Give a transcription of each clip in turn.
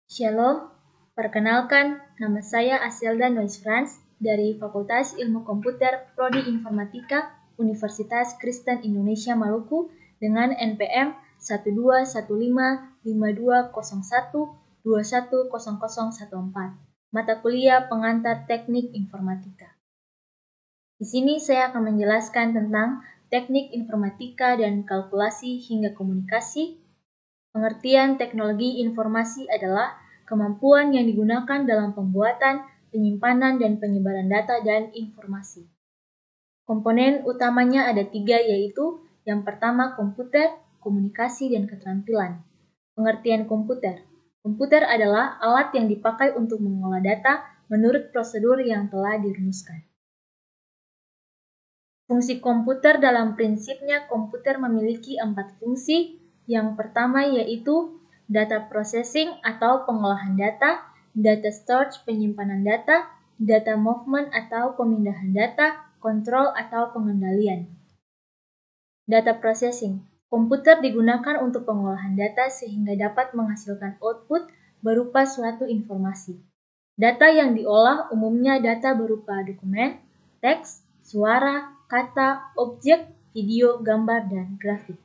Shalom, perkenalkan nama saya Aselda Noisfrans dari Fakultas Ilmu Komputer Prodi Informatika Universitas Kristen Indonesia Maluku dengan NPM 121552012100014, mata kuliah pengantar Teknik Informatika. Di sini saya akan menjelaskan tentang teknik informatika dan kalkulasi hingga komunikasi. Pengertian teknologi informasi adalah kemampuan yang digunakan dalam pembuatan, penyimpanan, dan penyebaran data dan informasi. Komponen utamanya ada 3, yaitu yang pertama komputer, komunikasi, dan keterampilan. Pengertian komputer. Komputer adalah alat yang dipakai untuk mengolah data menurut prosedur yang telah dirumuskan. Fungsi komputer dalam prinsipnya komputer memiliki 4 fungsi. Yang pertama yaitu data processing atau pengolahan data, data storage penyimpanan data, data movement atau pemindahan data, kontrol atau pengendalian. Data processing. Komputer digunakan untuk pengolahan data sehingga dapat menghasilkan output berupa suatu informasi. Data yang diolah umumnya data berupa dokumen, teks, suara, kata, objek, video, gambar, dan grafik.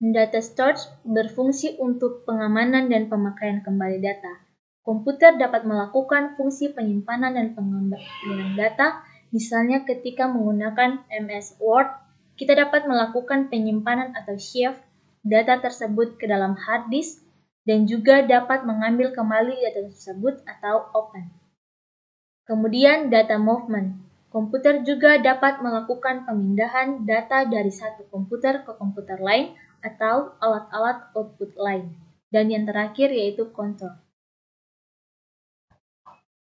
Data storage berfungsi untuk pengamanan dan pemakaian kembali data. Komputer dapat melakukan fungsi penyimpanan dan pengembalian data, misalnya ketika menggunakan MS Word, kita dapat melakukan penyimpanan atau save data tersebut ke dalam hard disk, dan juga dapat mengambil kembali data tersebut atau open. Kemudian data movement. Komputer juga dapat melakukan pemindahan data dari satu komputer ke komputer lain atau alat-alat output lain. Dan yang terakhir yaitu kontrol.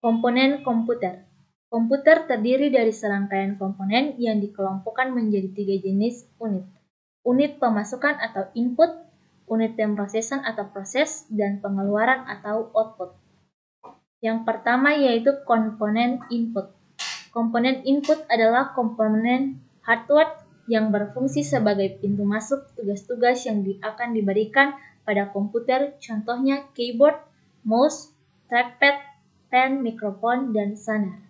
Komponen komputer. Komputer terdiri dari serangkaian komponen yang dikelompokkan menjadi 3 jenis unit. Unit pemasukan atau input, unit pemrosesan atau proses, dan pengeluaran atau output. Yang pertama yaitu komponen input. Komponen input adalah komponen hardware yang berfungsi sebagai pintu masuk tugas-tugas yang akan diberikan pada komputer, contohnya keyboard, mouse, trackpad, pen, mikrofon, dan sonar.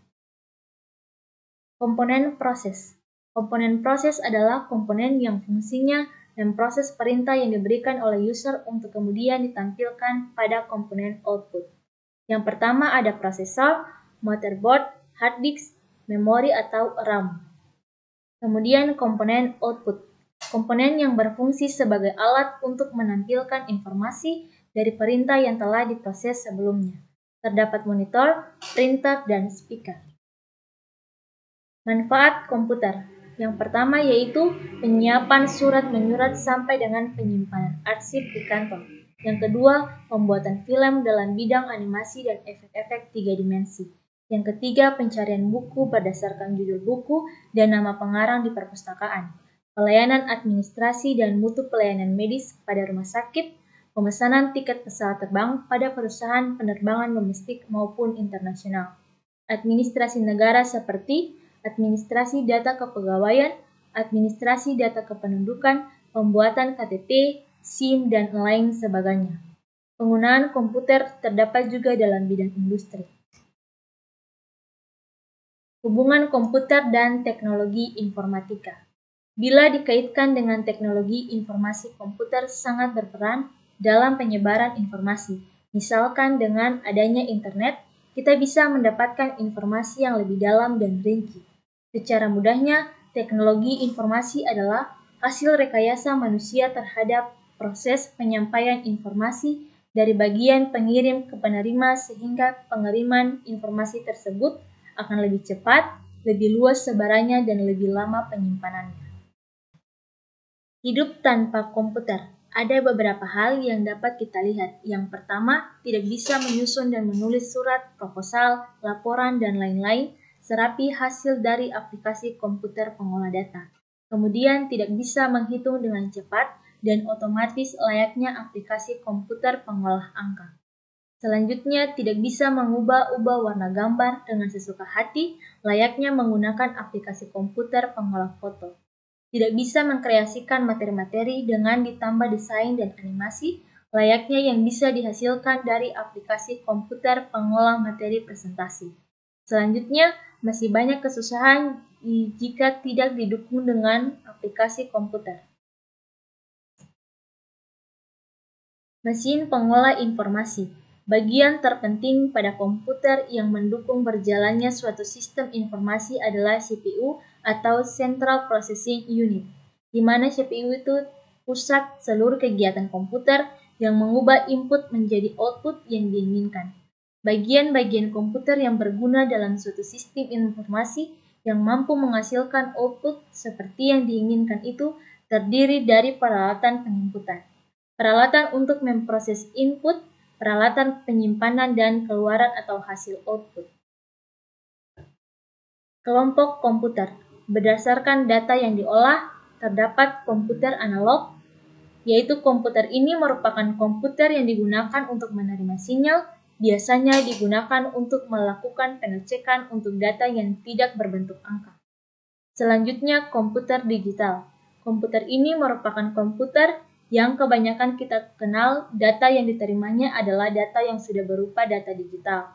Komponen proses. Komponen proses adalah komponen yang fungsinya memproses perintah yang diberikan oleh user untuk kemudian ditampilkan pada komponen output. Yang pertama ada prosesor, motherboard, hard disk, memori atau RAM. Kemudian komponen output. Komponen yang berfungsi sebagai alat untuk menampilkan informasi dari perintah yang telah diproses sebelumnya. Terdapat monitor, printer, dan speaker. Manfaat komputer. Yang pertama yaitu penyiapan surat menyurat sampai dengan penyimpanan arsip di kantor. Yang kedua, pembuatan film dalam bidang animasi dan efek-efek 3 dimensi. Yang ketiga, pencarian buku berdasarkan judul buku dan nama pengarang di perpustakaan. Pelayanan administrasi dan mutu pelayanan medis pada rumah sakit. Pemesanan tiket pesawat terbang pada perusahaan penerbangan domestik maupun internasional. Administrasi negara seperti administrasi data kepegawaian, administrasi data kependudukan, pembuatan KTP, SIM, dan lain sebagainya. Penggunaan komputer terdapat juga dalam bidang industri. Hubungan komputer dan teknologi informatika. Bila dikaitkan dengan teknologi informasi, komputer sangat berperan dalam penyebaran informasi. Misalkan dengan adanya internet, kita bisa mendapatkan informasi yang lebih dalam dan rinci. Secara mudahnya, teknologi informasi adalah hasil rekayasa manusia terhadap proses penyampaian informasi dari bagian pengirim ke penerima sehingga pengiriman informasi tersebut akan lebih cepat, lebih luas sebarannya, dan lebih lama penyimpanannya. Hidup tanpa komputer. Ada beberapa hal yang dapat kita lihat. Yang pertama, tidak bisa menyusun dan menulis surat, proposal, laporan, dan lain-lain serapi hasil dari aplikasi komputer pengolah data. Kemudian tidak bisa menghitung dengan cepat dan otomatis layaknya aplikasi komputer pengolah angka. Selanjutnya, tidak bisa mengubah-ubah warna gambar dengan sesuka hati layaknya menggunakan aplikasi komputer pengolah foto. Tidak bisa mengkreasikan materi-materi dengan ditambah desain dan animasi layaknya yang bisa dihasilkan dari aplikasi komputer pengolah materi presentasi. Selanjutnya, masih banyak kesusahan jika tidak didukung dengan aplikasi komputer. Mesin pengolah informasi, bagian terpenting pada komputer yang mendukung berjalannya suatu sistem informasi adalah CPU atau Central Processing Unit, di mana CPU itu pusat seluruh kegiatan komputer yang mengubah input menjadi output yang diinginkan. Bagian-bagian komputer yang berguna dalam suatu sistem informasi yang mampu menghasilkan output seperti yang diinginkan itu terdiri dari peralatan penginputan, peralatan untuk memproses input, peralatan penyimpanan dan keluaran atau hasil output. Kelompok komputer. Berdasarkan data yang diolah, terdapat komputer analog, yaitu komputer ini merupakan komputer yang digunakan untuk menerima sinyal, biasanya digunakan untuk melakukan pengecekan untuk data yang tidak berbentuk angka. Selanjutnya, komputer digital. Komputer ini merupakan komputer yang kebanyakan kita kenal, data yang diterimanya adalah data yang sudah berupa data digital.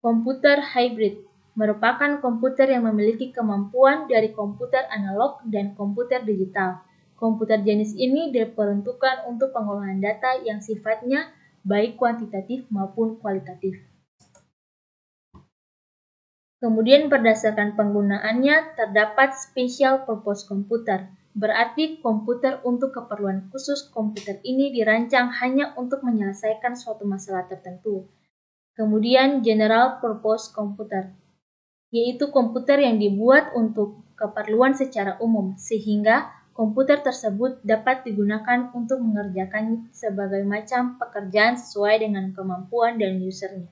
Komputer hybrid merupakan komputer yang memiliki kemampuan dari komputer analog dan komputer digital. Komputer jenis ini diperuntukkan untuk pengolahan data yang sifatnya baik kuantitatif maupun kualitatif. Kemudian berdasarkan penggunaannya terdapat special purpose komputer. Berarti komputer untuk keperluan khusus komputer ini dirancang hanya untuk menyelesaikan suatu masalah tertentu. Kemudian general purpose komputer, yaitu komputer yang dibuat untuk keperluan secara umum, sehingga komputer tersebut dapat digunakan untuk mengerjakan berbagai macam pekerjaan sesuai dengan kemampuan dan usernya.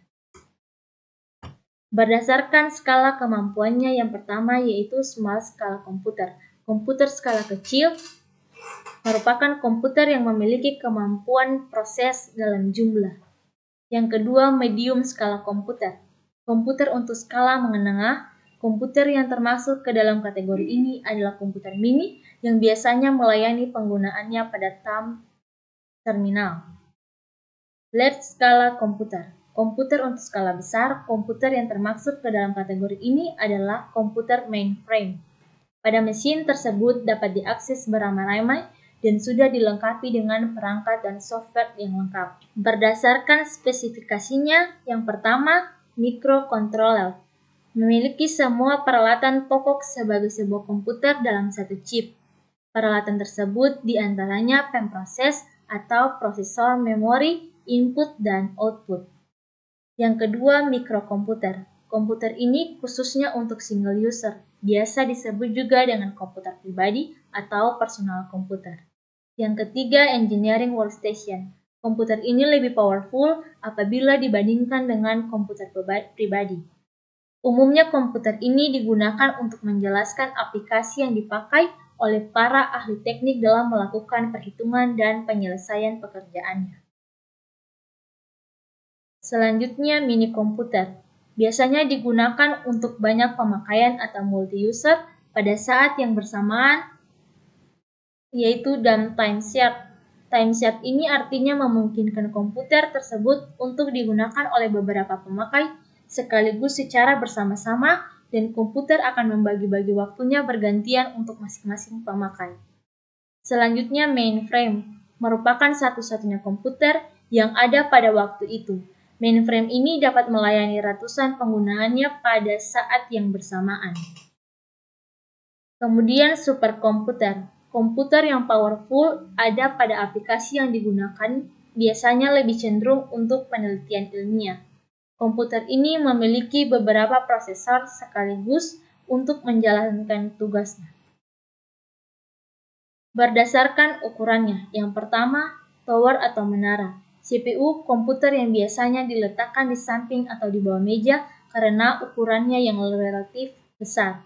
Berdasarkan skala kemampuannya, yang pertama yaitu small skala komputer. Komputer skala kecil merupakan komputer yang memiliki kemampuan proses dalam jumlah. Yang kedua, medium skala komputer. Komputer untuk skala menengah. Komputer yang termasuk ke dalam kategori ini adalah komputer mini yang biasanya melayani penggunaannya pada terminal. Large skala komputer. Komputer untuk skala besar. Komputer yang termasuk ke dalam kategori ini adalah komputer mainframe. Pada mesin tersebut dapat diakses beramai-ramai dan sudah dilengkapi dengan perangkat dan software yang lengkap. Berdasarkan spesifikasinya, yang pertama, microcontroller. Memiliki semua peralatan pokok sebagai sebuah komputer dalam satu chip. Peralatan tersebut diantaranya pemproses atau prosesor, memori, input, dan output. Yang kedua, mikrokomputer. Komputer ini khususnya untuk single user, biasa disebut juga dengan komputer pribadi atau personal komputer. Yang ketiga, engineering workstation. Komputer ini lebih powerful apabila dibandingkan dengan komputer pribadi. Umumnya komputer ini digunakan untuk menjelaskan aplikasi yang dipakai oleh para ahli teknik dalam melakukan perhitungan dan penyelesaian pekerjaannya. Selanjutnya, mini komputer. Biasanya digunakan untuk banyak pemakaian atau multi-user pada saat yang bersamaan, yaitu dalam time share. Time share ini artinya memungkinkan komputer tersebut untuk digunakan oleh beberapa pemakai sekaligus secara bersama-sama, dan komputer akan membagi-bagi waktunya bergantian untuk masing-masing pemakai. Selanjutnya, mainframe merupakan satu-satunya komputer yang ada pada waktu itu. Mainframe ini dapat melayani ratusan penggunaannya pada saat yang bersamaan. Kemudian superkomputer. Komputer yang powerful ada pada aplikasi yang digunakan, biasanya lebih cenderung untuk penelitian ilmiah. Komputer ini memiliki beberapa prosesor sekaligus untuk menjalankan tugasnya. Berdasarkan ukurannya, yang pertama, tower atau menara. CPU komputer yang biasanya diletakkan di samping atau di bawah meja karena ukurannya yang relatif besar.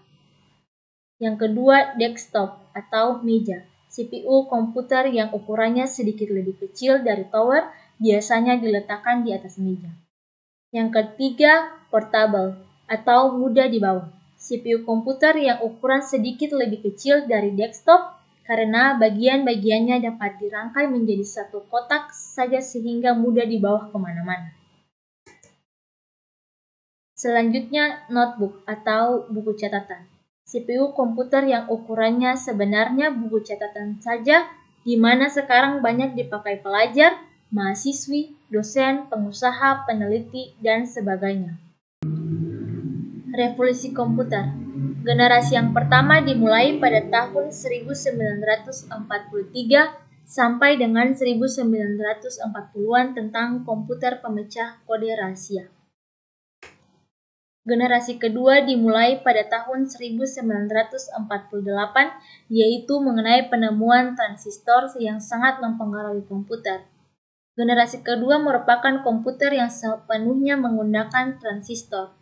Yang kedua, desktop atau meja. CPU komputer yang ukurannya sedikit lebih kecil dari tower biasanya diletakkan di atas meja. Yang ketiga, portable atau mudah dibawa. CPU komputer yang ukuran sedikit lebih kecil dari desktop karena bagian-bagiannya dapat dirangkai menjadi satu kotak saja sehingga mudah dibawa kemana-mana. Selanjutnya, notebook atau buku catatan. CPU komputer yang ukurannya sebenarnya buku catatan saja, di mana sekarang banyak dipakai pelajar, mahasiswi, dosen, pengusaha, peneliti, dan sebagainya. Revolusi komputer. Generasi yang pertama dimulai pada tahun 1943 sampai dengan 1940-an tentang komputer pemecah kode rahasia. Generasi kedua dimulai pada tahun 1948, yaitu mengenai penemuan transistor yang sangat mempengaruhi komputer. Generasi kedua merupakan komputer yang sepenuhnya menggunakan transistor.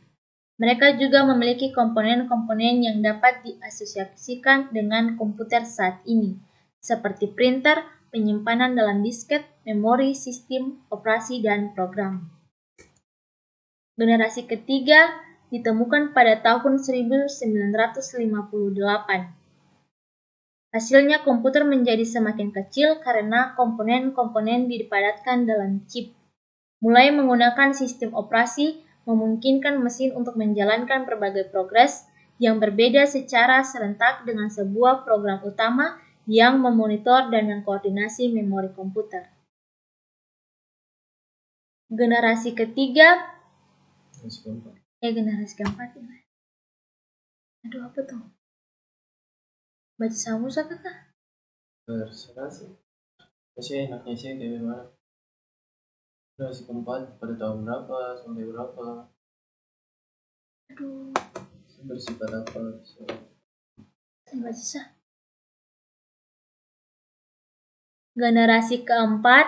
Mereka juga memiliki komponen-komponen yang dapat diasosiasikan dengan komputer saat ini, seperti printer, penyimpanan dalam disket, memori, sistem operasi, dan program. Generasi ketiga ditemukan pada tahun 1958. Hasilnya komputer menjadi semakin kecil karena komponen-komponen dipadatkan dalam chip. Mulai menggunakan sistem operasi, memungkinkan mesin untuk menjalankan berbagai progres yang berbeda secara serentak dengan sebuah program utama yang memonitor dan mengkoordinasi memori komputer. Generasi ketiga, generasi keempat. Aduh, apa tuh? Baca samusa kakak? Terserah sih. Masih enaknya sih kayak gimana? Generasi keempat pada tahun berapa sampai berapa? Aduh. Bersifat apa? Baca. Generasi keempat,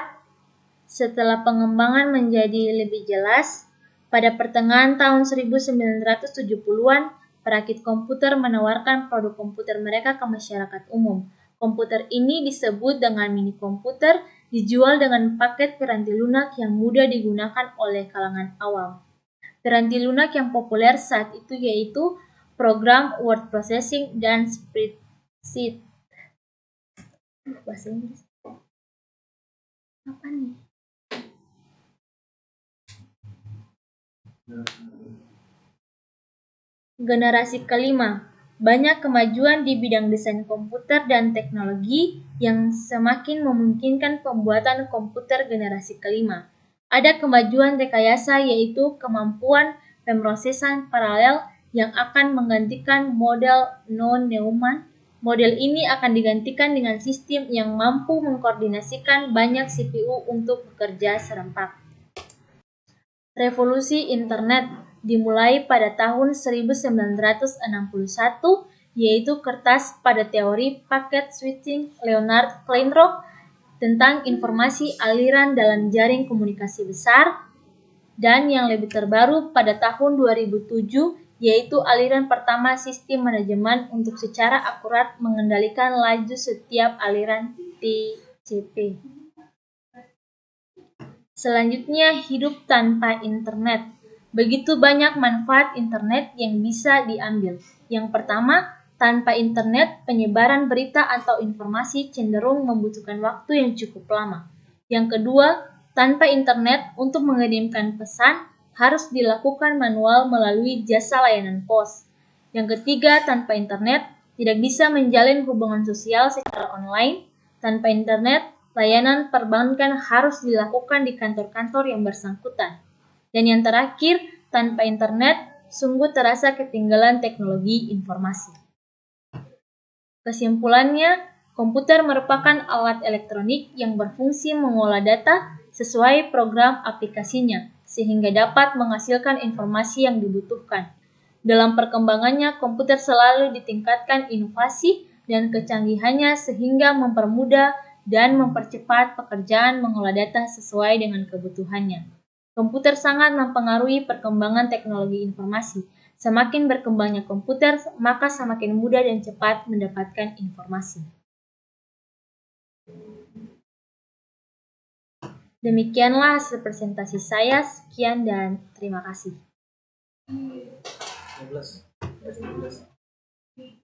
setelah pengembangan menjadi lebih jelas, pada pertengahan tahun 1970-an, perakit komputer menawarkan produk komputer mereka ke masyarakat umum. Komputer ini disebut dengan mini komputer, dijual dengan paket piranti lunak yang mudah digunakan oleh kalangan awam. Piranti lunak yang populer saat itu yaitu program word processing dan spreadsheet. Bahasa Inggris. Apa nih? Generasi kelima, banyak kemajuan di bidang desain komputer dan teknologi yang semakin memungkinkan pembuatan komputer generasi kelima. Ada kemajuan rekayasa yaitu kemampuan pemrosesan paralel yang akan menggantikan model non-Neumann. Model ini akan digantikan dengan sistem yang mampu mengkoordinasikan banyak CPU untuk bekerja serempak. Revolusi internet dimulai pada tahun 1961, yaitu kertas pada teori packet switching Leonard Kleinrock tentang informasi aliran dalam jaring komunikasi besar, dan yang lebih terbaru pada tahun 2007, yaitu aliran pertama sistem manajemen untuk secara akurat mengendalikan laju setiap aliran TCP. Selanjutnya, hidup tanpa internet. Begitu banyak manfaat internet yang bisa diambil. Yang pertama, tanpa internet, penyebaran berita atau informasi cenderung membutuhkan waktu yang cukup lama. Yang kedua, tanpa internet, untuk mengirimkan pesan harus dilakukan manual melalui jasa layanan pos. Yang ketiga, tanpa internet, tidak bisa menjalin hubungan sosial secara online. Tanpa internet, layanan perbankan harus dilakukan di kantor-kantor yang bersangkutan. Dan yang terakhir, tanpa internet, sungguh terasa ketinggalan teknologi informasi. Kesimpulannya, komputer merupakan alat elektronik yang berfungsi mengolah data sesuai program aplikasinya, sehingga dapat menghasilkan informasi yang dibutuhkan. Dalam perkembangannya, komputer selalu ditingkatkan inovasi dan kecanggihannya sehingga mempermudah dan mempercepat pekerjaan mengolah data sesuai dengan kebutuhannya. Komputer sangat mempengaruhi perkembangan teknologi informasi. Semakin berkembangnya komputer, maka semakin mudah dan cepat mendapatkan informasi. Demikianlah hasil presentasi saya. Sekian dan terima kasih.